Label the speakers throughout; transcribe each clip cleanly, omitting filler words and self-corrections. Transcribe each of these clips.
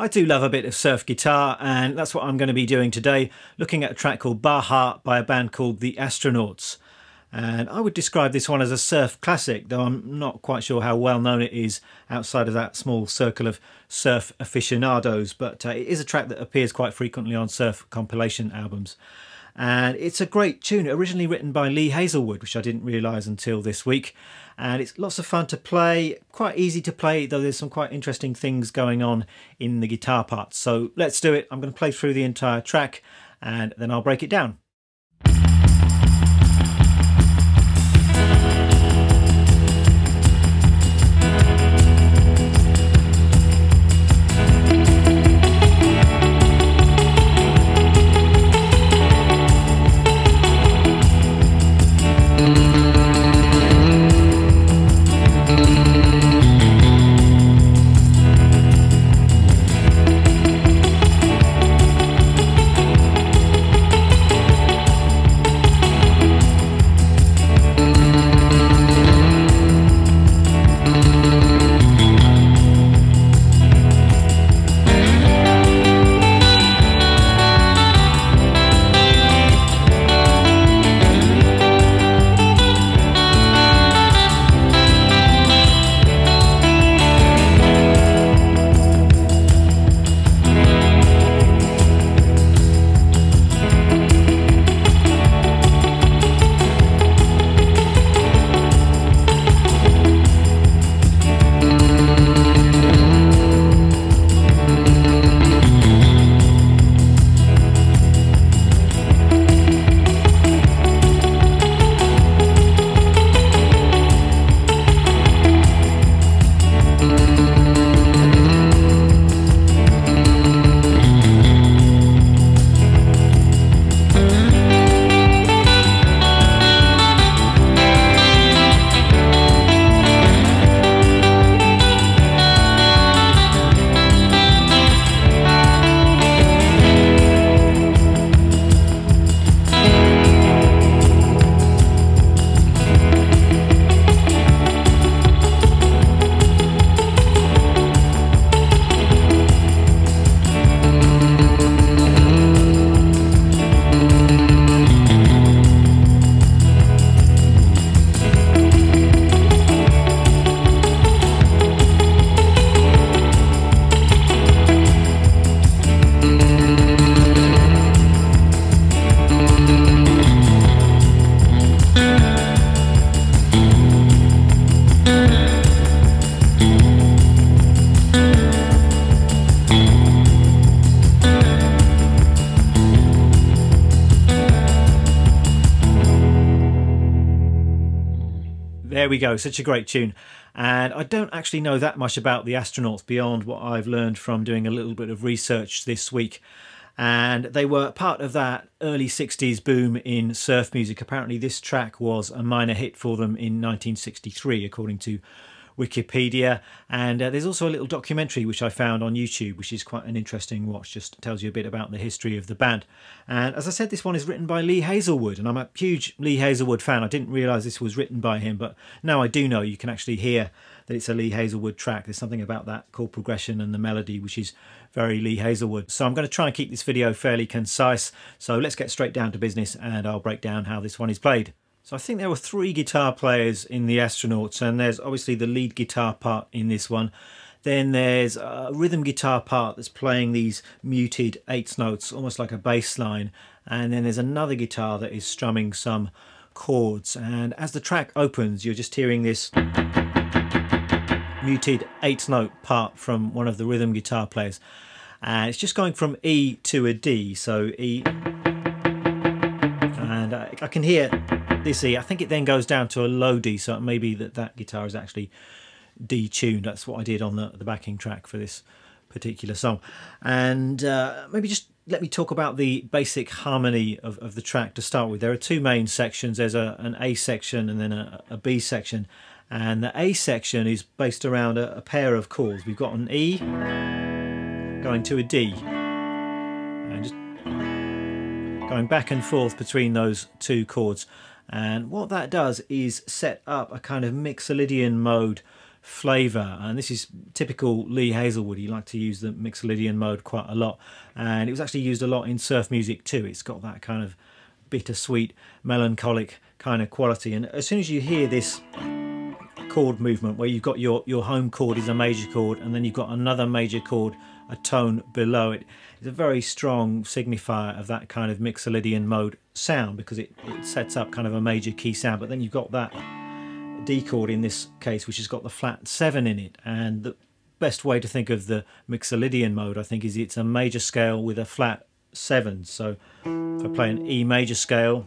Speaker 1: I do love a bit of surf guitar, and that's what I'm going to be doing today, looking at a track called Baja by a band called the Astronauts. And I would describe this one as a surf classic, though I'm not quite sure how well known it is outside of that small circle of surf aficionados, but it is a track that appears quite frequently on surf compilation albums. And it's a great tune, originally written by Lee Hazlewood, which I didn't realise until this week. And it's lots of fun to play, quite easy to play, though there's some quite interesting things going on in the guitar parts. So let's do it. I'm going to play through the entire track and then I'll break it down. There we go, such a great tune. And I don't actually know that much about the Astronauts beyond what I've learned from doing a little bit of research this week. And they were part of that early 60s boom in surf music. Apparently this track was a minor hit for them in 1963, according to Wikipedia. And there's also a little documentary which I found on YouTube, which is quite an interesting watch, just tells you a bit about the history of the band. And as I said, this one is written by Lee Hazlewood, and I'm a huge Lee Hazlewood fan. I didn't realise this was written by him, but now I do know. You can actually hear that it's a Lee Hazlewood track. There's something about that chord progression and the melody which is very Lee Hazlewood. So I'm going to try and keep this video fairly concise. So let's get straight down to business and I'll break down how this one is played. So I think there were 3 guitar players in the Astronauts, and there's obviously the lead guitar part in this one. Then there's a rhythm guitar part that's playing these muted 8th notes, almost like a bass line. And then there's another guitar that is strumming some chords. And as the track opens, you're just hearing this muted 8th note part from one of the rhythm guitar players. And it's just going from E to a D, so E. And I can hear this E. I think it then goes down to a low D, so it may be that guitar is actually detuned. That's what I did on the backing track for this particular song. And maybe just let me talk about the basic harmony of the track to start with. There are 2 main sections. There's an A section and then a B section. And the A section is based around a pair of chords. We've got an E going to a D, and just going back and forth between those 2 chords. And what that does is set up a kind of mixolydian mode flavour, and this is typical Lee Hazlewood. He liked to use the Mixolydian mode quite a lot, and it was actually used a lot in surf music too. It's got that kind of bittersweet, melancholic kind of quality, and as soon as you hear this chord movement where you've got your home chord is a major chord, and then you've got another major chord a tone below it, it's a very strong signifier of that kind of Mixolydian mode sound, because it sets up kind of a major key sound. But then you've got that D chord in this case, which has got the flat 7 in it, and the best way to think of the Mixolydian mode, I think, is it's a major scale with a flat 7. So if I play an E major scale,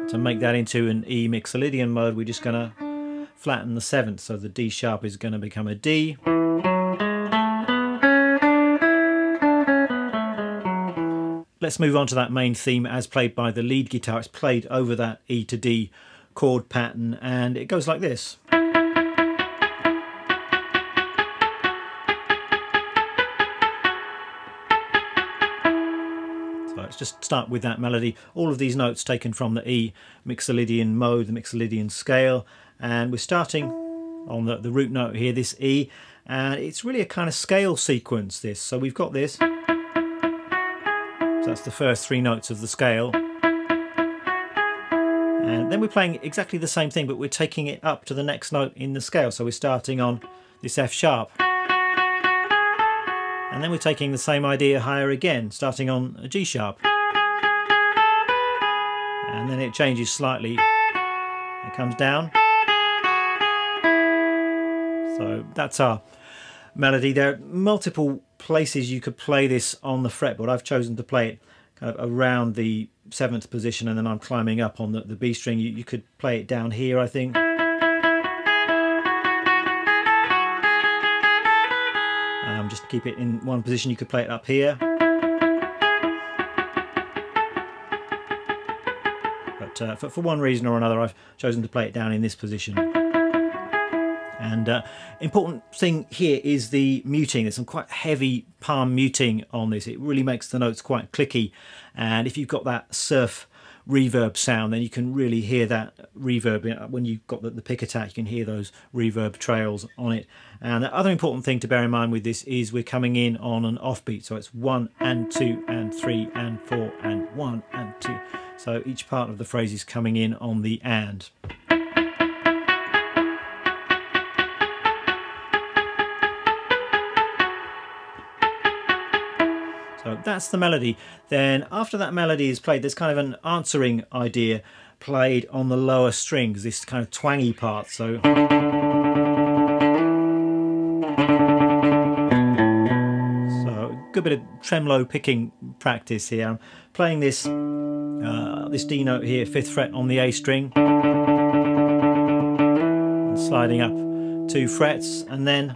Speaker 1: to make that into an E Mixolydian mode, we're just going to flatten the 7th, so the D sharp is going to become a D. Let's move on to that main theme as played by the lead guitar. It's played over that E to D chord pattern, and it goes like this. Let's just start with that melody. All of these notes taken from the E Mixolydian mode, the Mixolydian scale, and we're starting on the root note here, this E, and it's really a kind of scale sequence, this. So we've got this, so that's the first 3 notes of the scale, and then we're playing exactly the same thing, but we're taking it up to the next note in the scale. So we're starting on this F sharp, and then we're taking the same idea higher again, starting on a G sharp. And then it changes slightly. It comes down. So that's our melody. There are multiple places you could play this on the fretboard. I've chosen to play it kind of around the 7th position, and then I'm climbing up on the B string. You could play it down here, I think. Just keep it in one position. You could play it up here, but for one reason or another I've chosen to play it down in this position. And important thing here is the muting. There's some quite heavy palm muting on this. It really makes the notes quite clicky, and if you've got that surf reverb sound, then you can really hear that reverb. When you've got the pick attack, you can hear those reverb trails on it. And the other important thing to bear in mind with this is we're coming in on an offbeat, so it's 1 and 2 and 3 and 4 and 1 and 2. So each part of the phrase is coming in on the and. So that's the melody. Then after that melody is played, there's kind of an answering idea played on the lower strings, this kind of twangy part. So a good bit of tremolo picking practice here. I'm playing this this D note here, 5th fret on the A string, and sliding up 2 frets, and then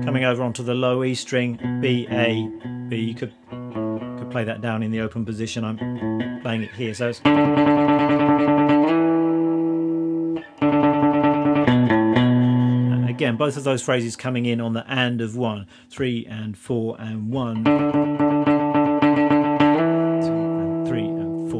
Speaker 1: coming over onto the low E string, B, A, B. You could play that down in the open position. I'm playing it here, so it's... Again, both of those phrases coming in on the and of 1, 3 and 4 and 1, 2 and 3 and 4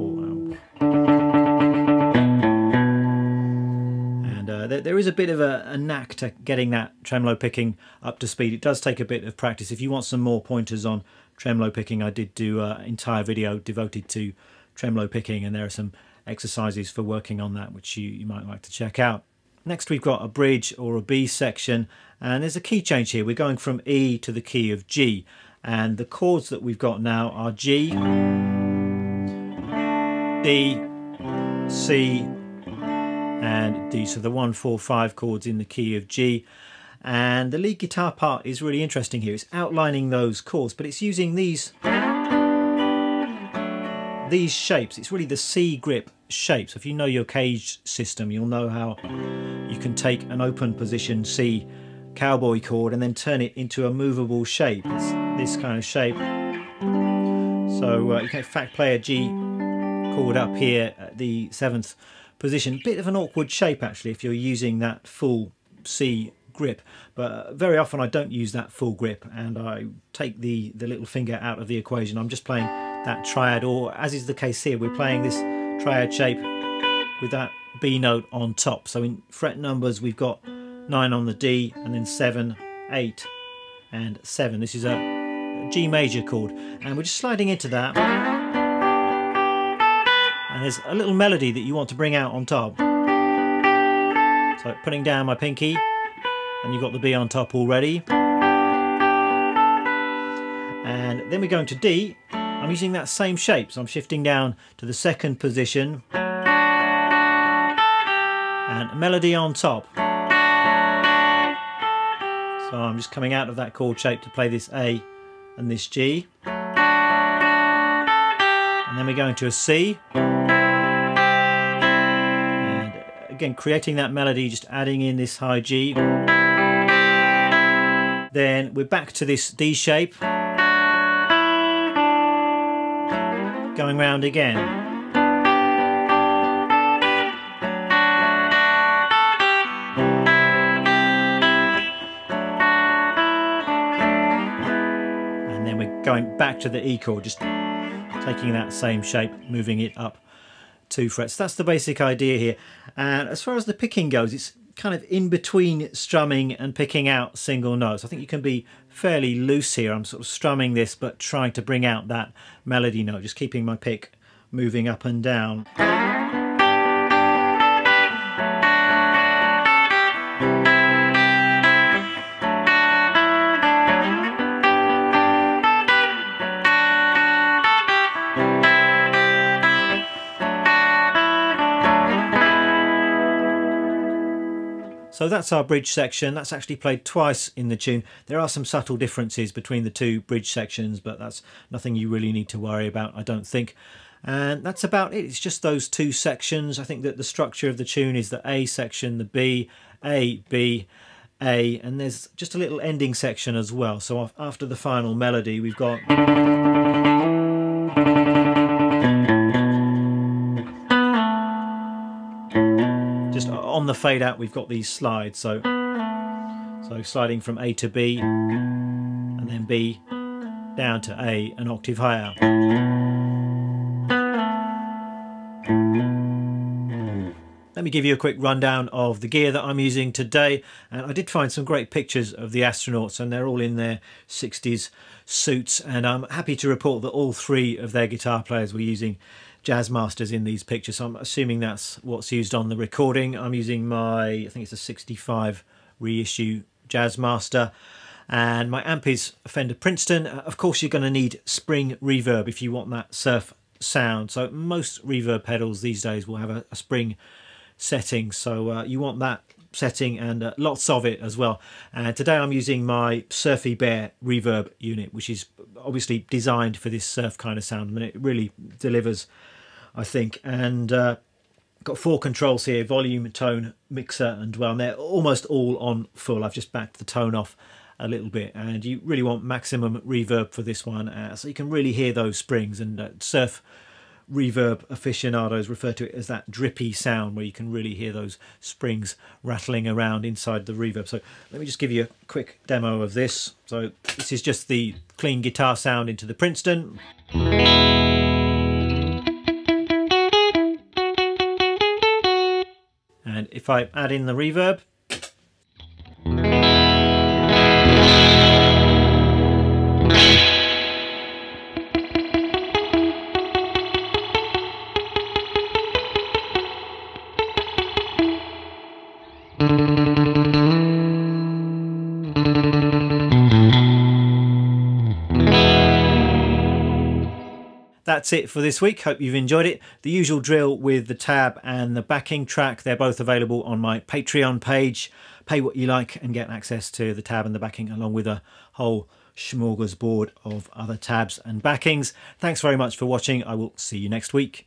Speaker 1: and there is a bit of a knack to getting that tremolo picking up to speed. It does take a bit of practice. If you want some more pointers on tremolo picking, I did do an entire video devoted to tremolo picking, and there are some exercises for working on that which you might like to check out. Next we've got a bridge or a B section, and there's a key change here. We're going from E to the key of G, and the chords that we've got now are G, D, C and D. So the 1, 4, 5 chords in the key of G. And the lead guitar part is really interesting here. It's outlining those chords, but it's using these shapes. It's really the C grip shape. So if you know your cage system, you'll know how you can take an open position C cowboy chord and then turn it into a movable shape. It's this kind of shape. So you can in fact play a G chord up here at the 7th position. Bit of an awkward shape actually if you're using that full C grip, but very often I don't use that full grip and I take the little finger out of the equation. I'm just playing that triad, or as is the case here, we're playing this triad shape with that B note on top. So in fret numbers we've got 9 on the D, and then 7, 8 and 7. This is a G major chord, and we're just sliding into that, and there's a little melody that you want to bring out on top. So putting down my pinky, and you've got the B on top already. And then we're going to D. I'm using that same shape, so I'm shifting down to the second position, and a melody on top. So I'm just coming out of that chord shape to play this A and this G. And then we're going to a C. And again, creating that melody, just adding in this high G. Then we're back to this D shape. Going round again. Going back to the E chord, just taking that same shape, moving it up 2 frets. That's the basic idea here. And as far as the picking goes, it's kind of in between strumming and picking out single notes. I think you can be fairly loose here. I'm sort of strumming this but trying to bring out that melody note, just keeping my pick moving up and down. So that's our bridge section. That's actually played twice in the tune. There are some subtle differences between the two bridge sections, but that's nothing you really need to worry about, I don't think. And that's about it. It's just those 2 sections. I think that the structure of the tune is the A section, the B, A, B, A, and there's just a little ending section as well. So after the final melody, we've got... Just on the fade out, we've got these slides, so sliding from A to B, and then B down to A, an octave higher. Let me give you a quick rundown of the gear that I'm using today, and I did find some great pictures of the astronauts, and they're all in their 60s suits, and I'm happy to report that all 3 of their guitar players were using Jazz Masters in these pictures, so I'm assuming that's what's used on the recording. I'm using my, I think it's a 65 reissue Jazz Master, and my amp is a Fender Princeton. Of course you're going to need spring reverb if you want that surf sound, so most reverb pedals these days will have a spring setting, so you want that setting, and lots of it as well. And today I'm using my Surfy Bear reverb unit, which is obviously designed for this surf kind of sound, and it really delivers, I think. And got 4 controls here: volume, tone, mixer and dwell, and they're almost all on full. I've just backed the tone off a little bit, and you really want maximum reverb for this one, so you can really hear those springs. And surf reverb aficionados refer to it as that drippy sound, where you can really hear those springs rattling around inside the reverb. So let me just give you a quick demo of this. So this is just the clean guitar sound into the Princeton. And if I add in the reverb, that's it for this week. Hope you've enjoyed it. The usual drill with the tab and the backing track, they're both available on my Patreon page. Pay what you like and get access to the tab and the backing, along with a whole smorgasbord of other tabs and backings. Thanks very much for watching. I will see you next week.